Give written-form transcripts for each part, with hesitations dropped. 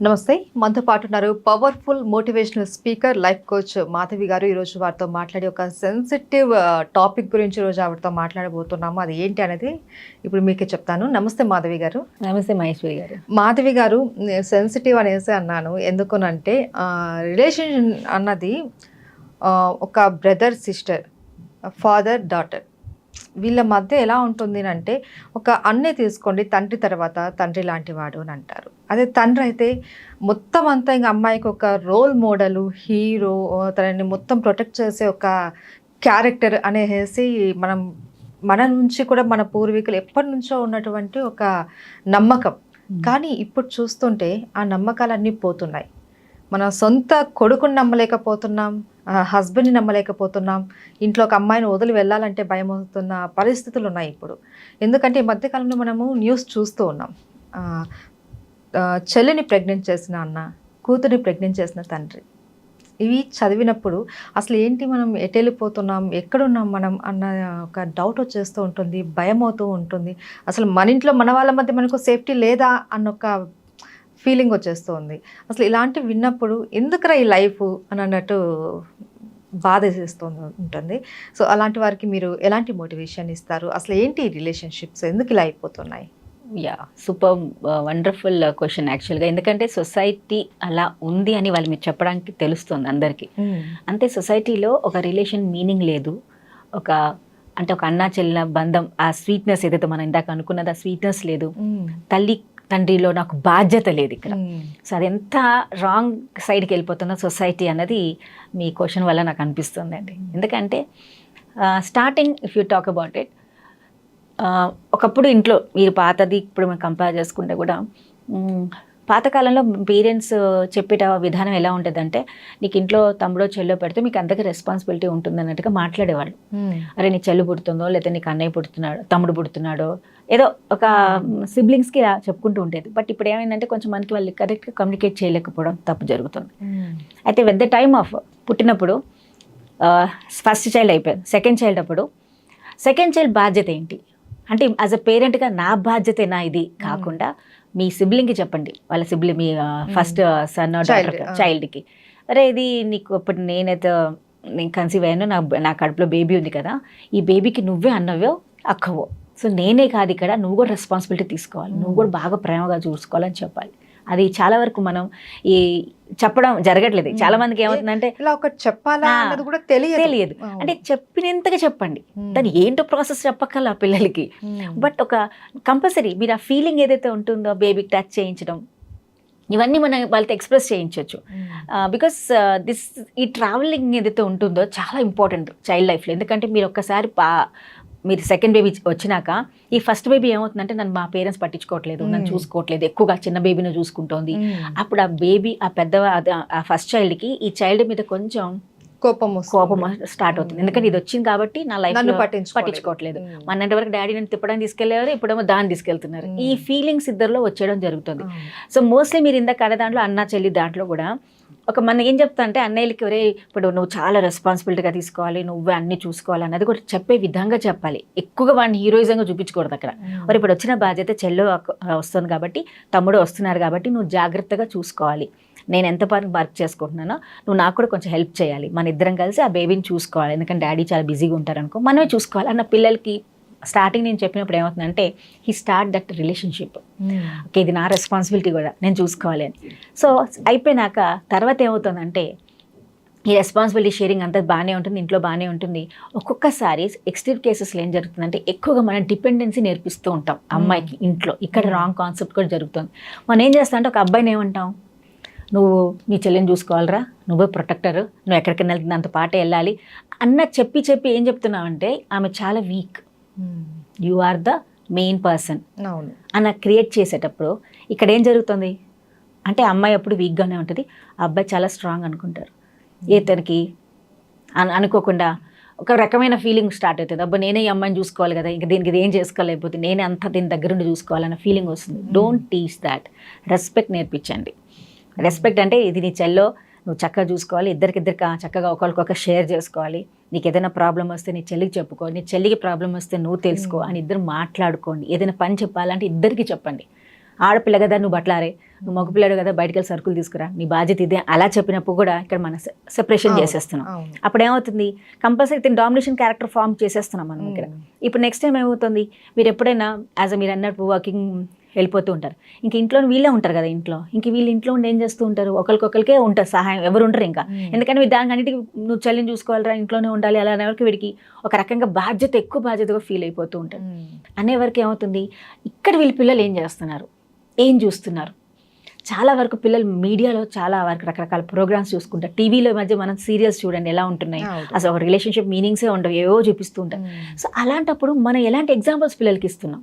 నమస్తే, మనతో పాటు ఉన్నారు powerful motivational speaker life coach Madhavi గారు. ఈరోజు వారితో మాట్లాడి ఒక సెన్సిటివ్ టాపిక్ గురించి ఈరోజు ఆవిడతో మాట్లాడబోతున్నాము. అది ఏంటి అనేది ఇప్పుడు మీకే చెప్తాను. నమస్తే మాధవి గారు. నమస్తే మహేశ్వరి గారు. మాధవి గారు, సెన్సిటివ్ అనేసి అన్నాను ఎందుకనంటే రిలేషన్ అన్నది ఒక బ్రదర్ సిస్టర్, ఫాదర్ డాటర్, వీళ్ళ మధ్య ఎలా ఉంటుంది అంటే ఒక అన్నే తీసుకోండి, తండ్రి తర్వాత తండ్రి లాంటి వాడు అని అంటారు. అదే తండ్రి అయితే మొత్తం అంతా ఇంకా అమ్మాయికి ఒక రోల్ మోడలు, హీరో, తనని మొత్తం ప్రొటెక్ట్ చేసే ఒక క్యారెక్టర్ అనేసి మన నుంచి కూడా మన పూర్వీకులు ఎప్పటి నుంచో ఉన్నటువంటి ఒక నమ్మకం. కానీ ఇప్పుడు చూస్తుంటే ఆ నమ్మకాలన్నీ పోతున్నాయి. మన సొంత కొడుకుని నమ్మలేకపోతున్నాం, హస్బెండ్ని నమ్మలేకపోతున్నాం, ఇంట్లో ఒక అమ్మాయిని వదిలి వెళ్ళాలంటే భయం అవుతున్న పరిస్థితులు ఉన్నాయి ఇప్పుడు. ఎందుకంటే ఈ మధ్యకాలంలో మనము న్యూస్ చూస్తూ ఉన్నాం. చెల్లిని ప్రెగ్నెంట్ చేసిన అన్న, కూతురిని ప్రెగ్నెంట్ చేసిన తండ్రి. ఇవి చదివినప్పుడు అసలు ఏంటి, మనం ఎటు వెళ్ళిపోతున్నాం, ఎక్కడున్నాం మనం అన్న ఒక డౌట్ వచ్చేస్తూ ఉంటుంది, భయం అవుతూ ఉంటుంది. అసలు మన ఇంట్లో మన వాళ్ళ మధ్య మనకు సేఫ్టీ లేదా అన్న ఒక ఫీలింగ్ వచ్చేస్తుంది. అసలు ఇలాంటివి విన్నప్పుడు ఎందుకురా ఈ లైఫ్ అని అన్నట్టు బాధ చేస్తూ ఉంటుంది. సో అలాంటి వారికి మీరు ఎలాంటి మోటివేషన్ ఇస్తారు? అసలు ఏంటి రిలేషన్షిప్స్ ఎందుకు ఇలా అయిపోతున్నాయి? సూపర్ వండర్ఫుల్ క్వశ్చన్ యాక్చువల్గా. ఎందుకంటే సొసైటీ అలా ఉంది అని వాళ్ళు మీరు చెప్పడానికి తెలుస్తుంది అందరికీ. అంతే, సొసైటీలో ఒక రిలేషన్ మీనింగ్ లేదు. ఒక అన్నా చెల్లిన బంధం, ఆ స్వీట్నెస్ ఏదైతే మనం ఇందాక అనుకున్నది, ఆ స్వీట్నెస్ లేదు. తల్లి తండ్రిలో నాకు బాధ్యత లేదు ఇక్కడ. సో అది ఎంత రాంగ్ సైడ్కి వెళ్ళిపోతుందో సొసైటీ అన్నది మీ క్వశ్చన్ వల్ల నాకు అనిపిస్తుందండి. ఎందుకంటే starting if you talk about it, ఒకప్పుడు ఇంట్లో మీరు పాతది ఇప్పుడు మనం కంపేర్ చేసుకుంటే కూడా పాతకాలంలో పేరెంట్స్ చెప్పేట విధానం ఎలా ఉంటుందంటే, నీకు ఇంట్లో తమ్ముడో చెల్లో పెడితే మీకు అందరికీ రెస్పాన్సిబిలిటీ ఉంటుంది అన్నట్టుగా మాట్లాడేవాళ్ళు. అరే నీ చెల్లు పుడుతుందో, లేకపోతే నీకు అన్నయ్య పుడుతున్నాడో, తమ్ముడు పుడుతున్నాడో, ఏదో ఒక సిబ్లింగ్స్కి చెప్పుకుంటూ ఉండేది. బట్ ఇప్పుడు ఏమైందంటే కొంచెం మనకి వాళ్ళు కరెక్ట్గా కమ్యూనికేట్ చేయలేకపోవడం తప్పు జరుగుతుంది. అయితే విత్ ద టైమ్ ఆఫ్ పుట్టినప్పుడు ఫస్ట్ చైల్డ్ అయిపోయింది, సెకండ్ చైల్డ్ అప్పుడు సెకండ్ చైల్డ్ బాధ్యత ఏంటి అంటే, యాజ్ అ పేరెంట్గా నా బాధ్యతేనా ఇది కాకుండా మీ సిబ్లింగ్కి చెప్పండి, వాళ్ళ సిబ్లింగ్ మీ ఫస్ట్ సన్ డాటర్ చైల్డ్కి, అరే ఇది నీకు ఇప్పుడు నేను కన్సీవ్ అయ్యాను, నా కడుపులో బేబీ ఉంది కదా, ఈ బేబీకి నువ్వే అన్నవో అక్కవో, సో నేనే కాదు ఇక్కడ, నువ్వు కూడా రెస్పాన్సిబిలిటీ తీసుకోవాలి, నువ్వు కూడా బాగా ప్రేమగా చూసుకోవాలని చెప్పాలి. అది చాలా వరకు మనం ఈ చెప్పడం జరగట్లేదు. చాలా మందికి ఏమవుతుందంటే ఇలా ఒకటి చెప్పాలా అన్నది కూడా తెలియదు. అంటే చెప్పినంతగా చెప్పండి, దాని ఏంటో ప్రాసెస్ చెప్పక్కల పిల్లలకి. బట్ ఒక కంపల్సరీ మీరు ఆ ఫీలింగ్ ఏదైతే ఉంటుందో, బేబీకి టచ్ చేయించడం, ఇవన్నీ మనం వాళ్ళతో ఎక్స్ప్రెస్ చేయించవచ్చు. బికాస్ ఈ ట్రావెలింగ్ ఏదైతే ఉంటుందో చాలా ఇంపార్టెంట్ చైల్డ్ లైఫ్లో. ఎందుకంటే మీరు ఒక్కసారి మీరు సెకండ్ బేబీ వచ్చినాక ఈ ఫస్ట్ బేబీ ఏమవుతుందంటే, నన్ను మా పేరెంట్స్ పట్టించుకోవట్లేదు, నన్ను చూసుకోవట్లేదు, ఎక్కువగా చిన్న బేబీని చూసుకుంటోంది. అప్పుడు ఆ బేబీ, ఆ ఆ ఫస్ట్ చైల్డ్కి ఈ చైల్డ్ మీద కొంచెం కోపం స్టార్ట్ అవుతుంది. ఎందుకంటే ఇది వచ్చింది కాబట్టి నా లైఫ్ పట్టించుకోవట్లేదు. మొన్నటి వరకు డాడీ నన్ను తిప్పడానికి తీసుకెళ్లేవారు, ఇప్పుడేమో దాన్ని తీసుకెళ్తున్నారు. ఈ ఫీలింగ్స్ ఇద్దరిలో వచ్చేయడం జరుగుతుంది. సో మోస్ట్లీ మీరు ఇందాక కథ దాంట్లో అన్నా చెల్లి దాంట్లో కూడా మన ఏం చెప్తా అంటే, అన్నయ్యలకి ఒరే ఇప్పుడు నువ్వు చాలా రెస్పాన్సిబిలిటీగా తీసుకోవాలి, నువ్వే అన్ని చూసుకోవాలి అన్నది కూడా చెప్పే విధంగా చెప్పాలి. ఎక్కువగా వాడిని హీరోయిజంగా చూపించకూడదు అక్కడ. మరి ఇప్పుడు వచ్చిన బాధ్యత చెల్లో వస్తుంది కాబట్టి, తమ్ముడు వస్తున్నారు కాబట్టి నువ్వు జాగ్రత్తగా చూసుకోవాలి, నేను ఎంత వర్క్ చేసుకుంటున్నానో నువ్వు నాకు కూడా కొంచెం హెల్ప్ చేయాలి, మన ఇద్దరం కలిసి ఆ బేబీని చూసుకోవాలి, ఎందుకంటే డాడీ చాలా బిజీగా ఉంటారనుకో, మనమే చూసుకోవాలి అన్న పిల్లలకి స్టార్టింగ్ నేను చెప్పినప్పుడు ఏమవుతుందంటే, he start that relationship. Okay, ఇది నా రెస్పాన్సిబిలిటీ కూడా, నేను చూసుకోవాలి అని. సో అయిపోయినాక తర్వాత ఏమవుతుందంటే, ఈ రెస్పాన్సిబిలిటీ షేరింగ్ అంతా బాగానే ఉంటుంది, ఇంట్లో బాగానే ఉంటుంది. ఒక్కొక్కసారి ఎక్స్ట్రీమ్ కేసెస్లో ఏం జరుగుతుందంటే, ఎక్కువగా మనం డిపెండెన్సీ నేర్పిస్తూ ఉంటాం అమ్మాయికి ఇంట్లో. ఇక్కడ రాంగ్ కాన్సెప్ట్ కూడా జరుగుతుంది. మనం ఏం చేస్తాం అంటే, ఒక అబ్బాయిని ఏమంటాం, నువ్వు నీ చెల్లిని చూసుకోవాలరా, నువ్వే ప్రొటెక్టర్, నువ్వు ఎక్కడికైనా వెళ్తుంది అంత పాటే వెళ్ళాలి అన్న చెప్పి ఏం చెప్తున్నావు అంటే, ఆమె చాలా weak, you are the main person అన్న క్రియేట్ చేసేటప్పుడు ఇక్కడ ఏం జరుగుతుంది అంటే, అమ్మాయి అప్పుడు వీక్గానే ఉంటుంది, ఆ అబ్బాయి చాలా స్ట్రాంగ్ అనుకుంటారు. తనకి అనుకోకుండా ఒక రకమైన ఫీలింగ్ స్టార్ట్ అవుతుంది, అబ్బా నేనే ఈ అమ్మాయిని చూసుకోవాలి కదా, ఇంకా దీనికి ఇది ఏం చేసుకోలేకపోతే నేనే అంతా దీని దగ్గరుండి చూసుకోవాలన్న ఫీలింగ్ వస్తుంది. Don't teach that. రెస్పెక్ట్ నేర్పించండి. రెస్పెక్ట్ అంటే, ఇది నీ చెల్లో, నువ్వు చక్కగా చూసుకోవాలి, ఇద్దరికి చక్కగా ఒకరికొకరు షేర్ చేసుకోవాలి, నీకు ఏదైనా ప్రాబ్లం వస్తే నీ చెల్లికి చెప్పుకో, నీ చెల్లికి ప్రాబ్లం వస్తే నువ్వు తెలుసుకో అని ఇద్దరు మాట్లాడుకోండి. ఏదైనా పని చెప్పాలంటే ఇద్దరికి చెప్పండి. ఆడపిల్ల కదా నువ్వు బట్లారే, నువ్వు మగపిల్లడు కదా బయటకు వెళ్ళి సరుకులు తీసుకురా, నీ బాధ్యత ఇదే అలా చెప్పినప్పుడు కూడా ఇక్కడ మనం సెపరేషన్ చేసేస్తున్నాం. అప్పుడు ఏమవుతుంది, కంపల్సరీ ఇతను డామినేషన్ క్యారెక్టర్ ఫామ్ చేసేస్తున్నాం మనం ఇక్కడ. ఇప్పుడు నెక్స్ట్ టైం ఏమవుతుంది, మీరు ఎప్పుడైనా మీరు అన్నట్టు వర్కింగ్ వెళ్ళిపోతూ ఉంటారు, ఇంక ఇంట్లో వీళ్ళే ఉంటారు కదా ఇంట్లో, ఇంక వీళ్ళు ఇంట్లో ఉండి ఏం చేస్తూ ఉంటారు, ఒకరికొకరికే ఉంటారు సహాయం, ఎవరు ఉంటారు ఇంకా. ఎందుకంటే దానికి అన్నిటికీ నువ్వు చెల్లిని చూసుకోవాలరా, ఇంట్లోనే ఉండాలి అలా అనేవరకు వీడికి ఒక రకంగా ఎక్కువ బాధ్యతగా ఫీల్ అయిపోతూ ఉంటారు. అనేవరకు ఏమవుతుంది, ఇక్కడ వీళ్ళ పిల్లలు ఏం చేస్తున్నారు, ఏం చూస్తున్నారు. చాలా వరకు పిల్లలు మీడియాలో చాలా వరకు రకరకాల ప్రోగ్రామ్స్ చూసుకుంటారు, టీవీలో మధ్య మనం సీరియల్స్ చూడండి ఎలా ఉంటున్నాయి, అసలు ఒక రిలేషన్షిప్ మీనింగ్సే ఉండవు, ఏవో చూపిస్తూ ఉంటారు. సో అలాంటప్పుడు మనం ఎలాంటి ఎగ్జాంపుల్స్ పిల్లలకి ఇస్తున్నాం,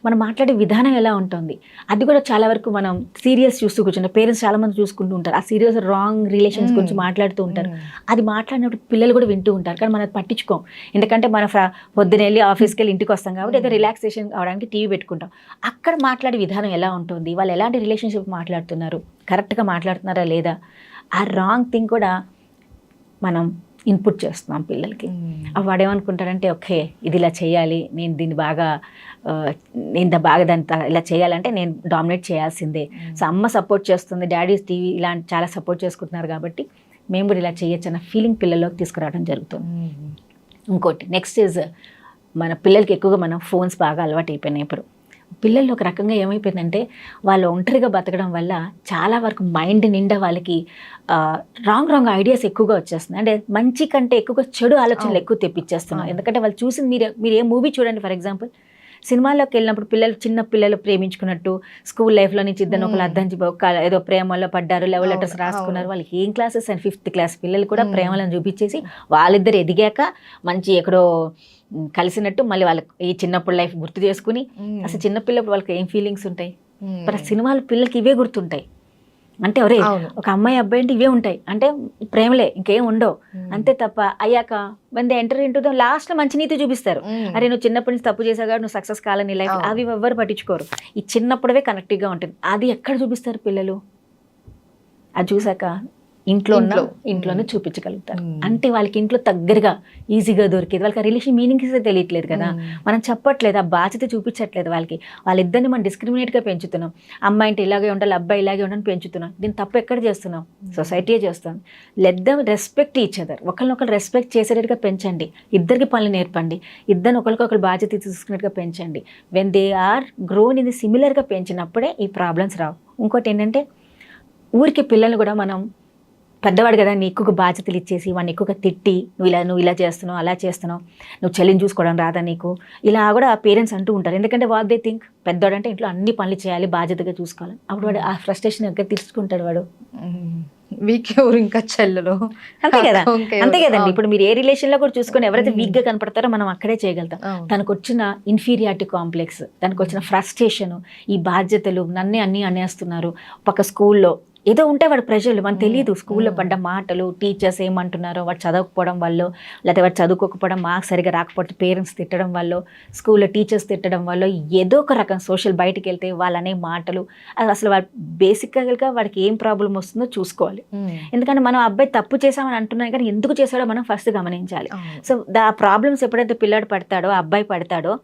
మనం మాట్లాడే విధానం ఎలా ఉంటుంది, అది కూడా చాలా వరకు మనం సీరియల్స్ చూస్తూ కూర్చుంటాం. పేరెంట్స్ చాలా మంది చూసుకుంటూ ఉంటారు, ఆ సీరియల్స్ రాంగ్ రిలేషన్స్ గురించి మాట్లాడుతూ ఉంటారు. అది మాట్లాడినప్పుడు పిల్లలు కూడా వింటూ ఉంటారు, కానీ మనం పట్టించుకోం. ఎందుకంటే మన పొద్దున వెళ్ళి ఆఫీస్కి వెళ్ళి ఇంటికి వస్తాం కాబట్టి ఏదో రిలాక్సేషన్ అవడానికి టీవీ పెట్టుకుంటాం. అక్కడ మాట్లాడే విధానం ఎలా ఉంటుంది, వాళ్ళు ఎలాంటి రిలేషన్షిప్ మాట్లాడుతున్నారు, కరెక్ట్గా మాట్లాడుతున్నారా లేదా, ఆ రాంగ్ థింగ్ కూడా మనం ఇన్పుట్ చేస్తున్నాం పిల్లలకి. వాడు ఏమనుకుంటాడంటే ఓకే ఇది ఇలా చేయాలి, నేను దీన్ని బాగా దాన్ని ఇలా చేయాలంటే నేను డామినేట్ చేయాల్సిందే. సో అమ్మ సపోర్ట్ చేస్తుంది, డాడీ టీవీ ఇలాంటి చాలా సపోర్ట్ చేసుకుంటున్నారు కాబట్టి మేము కూడా ఇలా చేయొచ్చు అన్న ఫీలింగ్ పిల్లల్లోకి తీసుకురావడం జరుగుతుంది. ఇంకోటి నెక్స్ట్ ఈజ్ మన పిల్లలకి ఎక్కువగా మనం ఫోన్స్ బాగా అలవాటు అయిపోయినాయి. ఇప్పుడు పిల్లలు ఒక రకంగా ఏమైపోయిందంటే వాళ్ళు ఒంటరిగా బతకడం వల్ల చాలా వరకు మైండ్ నిండా వాళ్ళకి రాంగ్ ఐడియాస్ ఎక్కువగా వచ్చేస్తున్నాయి. అంటే మంచి కంటే ఎక్కువగా చెడు ఆలోచనలు ఎక్కువ తెప్పించేస్తున్నాం. ఎందుకంటే వాళ్ళు చూసింది మీరు ఏ మూవీ చూడండి, ఫర్ ఎగ్జాంపుల్ సినిమాల్లోకి వెళ్ళినప్పుడు చిన్న పిల్లలు ప్రేమించుకున్నట్టు స్కూల్ లైఫ్లో నుంచి ఇద్దరు ఒకళ్ళు అర్థం ఏదో ప్రేమలో పడ్డారు, లెవెల్ లెటర్స్ రాసుకున్నారు. వాళ్ళకి ఏం క్లాసెస్ అండ్ 5th క్లాస్ పిల్లలు కూడా ప్రేమలను చూపించేసి వాళ్ళిద్దరు ఎదిగాక మంచి ఎక్కడో కలిసినట్టు మళ్ళీ వాళ్ళకి ఈ చిన్నప్పుడు లైఫ్ గుర్తు చేసుకుని అసలు చిన్నపిల్లప్పుడు వాళ్ళకి ఏం ఫీలింగ్స్ ఉంటాయి, మరి సినిమాలు పిల్లలకి ఇవే గుర్తుంటాయి. అంటే ఒరే ఒక అమ్మాయి అబ్బాయి అంటే ఇవే ఉంటాయి, అంటే ప్రేమలే ఇంకేం ఉండవు అంతే తప్ప. అయ్యాక when they enter into the last లో మంచి నీతి చూపిస్తారు, అరే నువ్వు చిన్నప్పటి నుంచి తప్పు చేసాగా నువ్వు సక్సెస్ కాలని లైఫ్, అవి ఎవ్వరు పట్టించుకోరు. ఈ చిన్నప్పుడే కనెక్టివ్గా ఉంటుంది. అది ఎక్కడ చూపిస్తారు పిల్లలు, అది చూసాక ఇంట్లోనే చూపించగలుగుతారు. అంటే వాళ్ళకి ఇంట్లో దగ్గరగా ఈజీగా దొరికేది, వాళ్ళకి ఆ రిలేషన్ మీనింగ్స్ తెలియట్లేదు కదా, మనం చెప్పట్లేదు, ఆ బాధ్యత చూపించట్లేదు వాళ్ళకి. వాళ్ళిద్దరిని మనం డిస్క్రిమినేట్గా పెంచుతున్నాం. అమ్మాయి అంటే ఇలాగే ఉండాలి, అబ్బాయి ఇలాగే ఉండాలని పెంచుతున్నాం. దీన్ని తప్పు ఎక్కడ చేస్తున్నాం, సొసైటీయే చేస్తాం. Let them respect each other, ఒకరినొకరు రెస్పెక్ట్ చేసేటట్టుగా పెంచండి, ఇద్దరికి పనులు నేర్పండి, ఇద్దరిని ఒకరికొకరు బాధ్యత తీసుకున్నట్టుగా పెంచండి. వెన్ దే ఆర్ గ్రోన్ ఇది సిమిలర్గా పెంచినప్పుడే ఈ ప్రాబ్లమ్స్ రావు. ఇంకోటి ఏంటంటే ఊరికి పిల్లలు కూడా మనం పెద్దవాడు కదా నీ ఎక్కువగా బాధ్యతలు ఇచ్చేసి వాడిని ఎక్కువగా తిట్టి నువ్వు ఇలా చేస్తున్నావు అలా చేస్తున్నావు, నువ్వు చెల్లిని చూసుకోవడం రాదా నీకు, ఇలా కూడా పేరెంట్స్ అంటూ ఉంటారు. ఎందుకంటే వాట్ దే థింక్ పెద్దవాడు అంటే ఇంట్లో అన్ని పనులు చేయాలి, బాధ్యతగా చూసుకోవాలి. అప్పుడు వాడు ఆ ఫ్రస్ట్రేషన్ ఎక్కడ తీసుకుంటాడు వాడు, వీకెవరు ఇంకా చెల్లెలు, అంతే కదా అంతే కదండి. ఇప్పుడు మీరు ఏ రిలేషన్లో కూడా చూసుకొని ఎవరైతే వీక్గా కనపడతారో మనం అక్కడే చేయగలుగుతాం. తనకు వచ్చిన ఇన్ఫీరియారిటీ కాంప్లెక్స్, తనకు వచ్చిన ఫ్రస్ట్రేషన్, ఈ బాధ్యతలు నన్నే అన్నీ అనేస్తున్నారు, పక్క స్కూల్లో ఏదో ఉంటే వాడు ప్రెషర్లు మనకు తెలియదు, స్కూల్లో పడ్డ మాటలు, టీచర్స్ ఏమంటున్నారో, వాడు చదవకపోవడం వల్ల లేకపోతే వాడు చదువుకోకపోవడం, మార్క్స్ సరిగా రాకపోతే పేరెంట్స్ తిట్టడం వల్ల, స్కూల్లో టీచర్స్ తిట్టడం వల్ల, ఏదో ఒక రకం సోషల్ బయటికి వెళ్తే వాళ్ళనే మాటలు, అసలు వాడు బేసిక్గా వాడికి ఏం ప్రాబ్లం వస్తుందో చూసుకోవాలి. ఎందుకంటే మనం అబ్బాయి తప్పు చేసామని అంటున్నాం కానీ ఎందుకు చేశాడో మనం ఫస్ట్ గమనించాలి. సో ఆ ప్రాబ్లమ్స్ ఎప్పుడైతే పిల్లాడు పడతాడో, అబ్బాయి పడతాడో,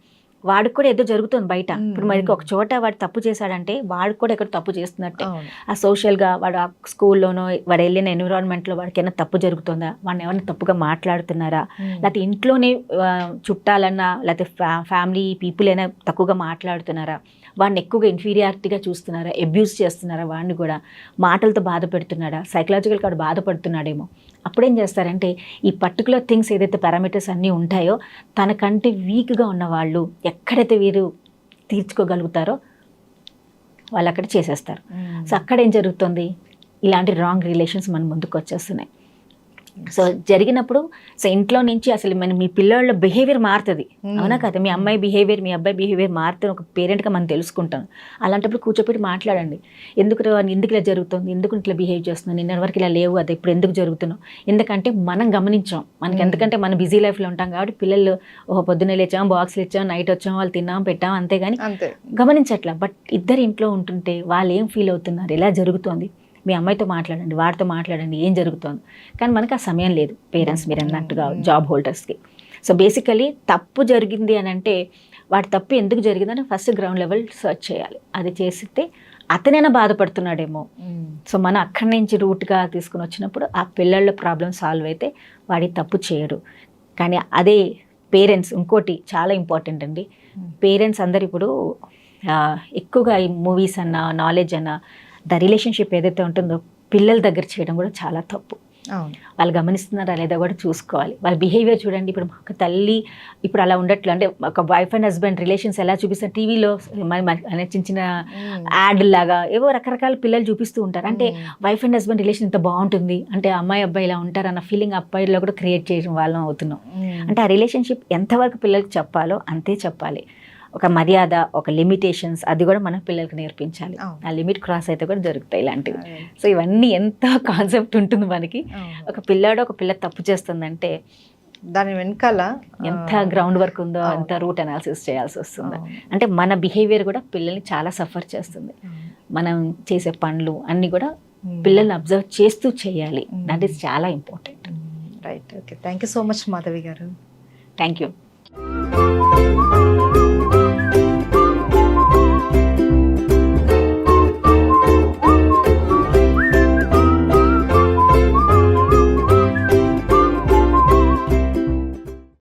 వాడికి కూడా ఏదో జరుగుతుంది బయట. ఇప్పుడు మరి ఒక చోట వాడు తప్పు చేశాడంటే వాడికి కూడా ఎక్కడ తప్పు చేస్తున్నట్టే. ఆ సోషల్గా వాడు ఆ స్కూల్లోనో వాడు వెళ్ళిన ఎన్విరాన్మెంట్లో వాడికి ఏమైనా తప్పు జరుగుతుందా, వాడిని ఎవరైనా తప్పుగా మాట్లాడుతున్నారా, లేకపోతే ఇంట్లోనే చుట్టాలన్నా లేకపోతే ఫ్యామిలీ పీపుల్ అయినా తక్కువగా మాట్లాడుతున్నారా, వాడిని ఎక్కువగా ఇన్ఫీరియారిటీగా చూస్తున్నారా, అబ్యూస్ చేస్తున్నారా, వాడిని కూడా మాటలతో బాధ పెడుతున్నాడా, సైకలాజికల్గా వాడు బాధపడుతున్నాడేమో. అప్పుడేం చేస్తారంటే ఈ పర్టికులర్ థింగ్స్ ఏదైతే పారామీటర్స్ అన్నీ ఉంటాయో తనకంటే వీక్గా ఉన్న వాళ్ళు ఎక్కడైతే వీరు తీర్చుకోగలుగుతారో వాళ్ళు అక్కడ చేసేస్తారు. సో అక్కడ ఏం జరుగుతుంది, ఇలాంటి రాంగ్ రిలేషన్స్ మన ముందుకు వచ్చేస్తున్నాయి. సో జరిగినప్పుడు సో ఇంట్లో నుంచి అసలు మీ పిల్లల బిహేవియర్ మారుతుంది, అవునా కదా, మీ అమ్మాయి బిహేవియర్ మీ అబ్బాయి బిహేవియర్ మారుతుంది ఒక పేరెంట్గా మనం తెలుసుకుంటాం. అలాంటప్పుడు కూర్చోపెట్టి మాట్లాడండి, ఎందుకు ఇలా జరుగుతుంది, ఎందుకు ఇట్లా బిహేవ్ చేస్తున్నావు, నిన్న వరకు ఇలా లేవు, అది ఇప్పుడు ఎందుకు జరుగుతున్నావు. ఎందుకంటే మనం గమనించాం, మనకి ఎందుకంటే మనం బిజీ లైఫ్లో ఉంటాం కాబట్టి పిల్లలు పొద్దున్నే లేచాం, బాక్స్లు ఇచ్చాం, నైట్ వచ్చాం, వాళ్ళు తిన్నాం పెట్టాం అంతేగాని గమనించట్లా. బట్ ఇద్దరు ఇంట్లో ఉంటుంటే వాళ్ళు ఏం ఫీల్ అవుతున్నారు, ఎలా జరుగుతుంది, మీ అమ్మాయితో మాట్లాడండి, వాడితో మాట్లాడండి, ఏం జరుగుతుంది. కానీ మనకు ఆ సమయం లేదు పేరెంట్స్, మీరు అన్నట్టుగా జాబ్ హోల్డర్స్కి. సో బేసికలీ తప్పు జరిగింది అని అంటే వాడి తప్పు ఎందుకు జరిగిందని ఫస్ట్ గ్రౌండ్ లెవెల్ సర్చ్ చేయాలి. అది చేస్తే అతనైనా బాధపడుతున్నాడేమో. సో మనం అక్కడి నుంచి రూట్గా తీసుకుని వచ్చినప్పుడు ఆ పిల్లల ప్రాబ్లం సాల్వ్ అయితే వాడి తప్పు చేయడు. కానీ అదే పేరెంట్స్, ఇంకోటి చాలా ఇంపార్టెంట్ అండి, పేరెంట్స్ అందరు ఇప్పుడు ఎక్కువగా ఈ మూవీస్ అన్న నాలెడ్జ్ అన్న ద రిలేషన్షిప్ ఏదైతే ఉంటుందో పిల్లల దగ్గర చేయడం కూడా చాలా తప్పు. వాళ్ళు గమనిస్తున్నారా లేదా కూడా చూసుకోవాలి. వాళ్ళ బిహేవియర్ చూడండి. ఇప్పుడు ఒక తల్లి ఇప్పుడు అలా ఉండట్లు, అంటే ఒక వైఫ్ అండ్ హస్బెండ్ రిలేషన్స్ ఎలా చూపిస్తారు టీవీలో చిన్న చిన్న యాడ్ లాగా ఏవో రకరకాల పిల్లలు చూపిస్తూ ఉంటారు. అంటే వైఫ్ అండ్ హస్బెండ్ రిలేషన్ ఇంత బాగుంటుంది అంటే అమ్మాయి అబ్బాయి ఇలా ఉంటారు అన్న ఫీలింగ్ అబ్బాయిలో కూడా క్రియేట్ చేయడం వాళ్ళం అవుతున్నాం. అంటే ఆ రిలేషన్షిప్ ఎంతవరకు పిల్లలకి చెప్పాలో అంతే చెప్పాలి. ఒక మర్యాద, ఒక లిమిటేషన్స్, అది కూడా మన పిల్లలకి నేర్పించాలి. ఆ లిమిట్ క్రాస్ అయితే కూడా జరుగుతాయి ఇలాంటివి. సో ఇవన్నీ ఎంత కాన్సెప్ట్ ఉంటుంది మనకి. ఒక పిల్ల తప్పు చేస్తుందంటే దాని వెనకాల ఎంత గ్రౌండ్ వర్క్ ఉందో, ఎంత రూట్ అనాలిసిస్ చేయాల్సి వస్తుందో. అంటే మన బిహేవియర్ కూడా పిల్లల్ని చాలా సఫర్ చేస్తుంది. మనం చేసే పనులు అన్నీ కూడా పిల్లల్ని అబ్జర్వ్ చేస్తూ చేయాలి. దట్ ఈస్ చాలా important. Right. Okay, thank you so much Madhavi garu. Thank you.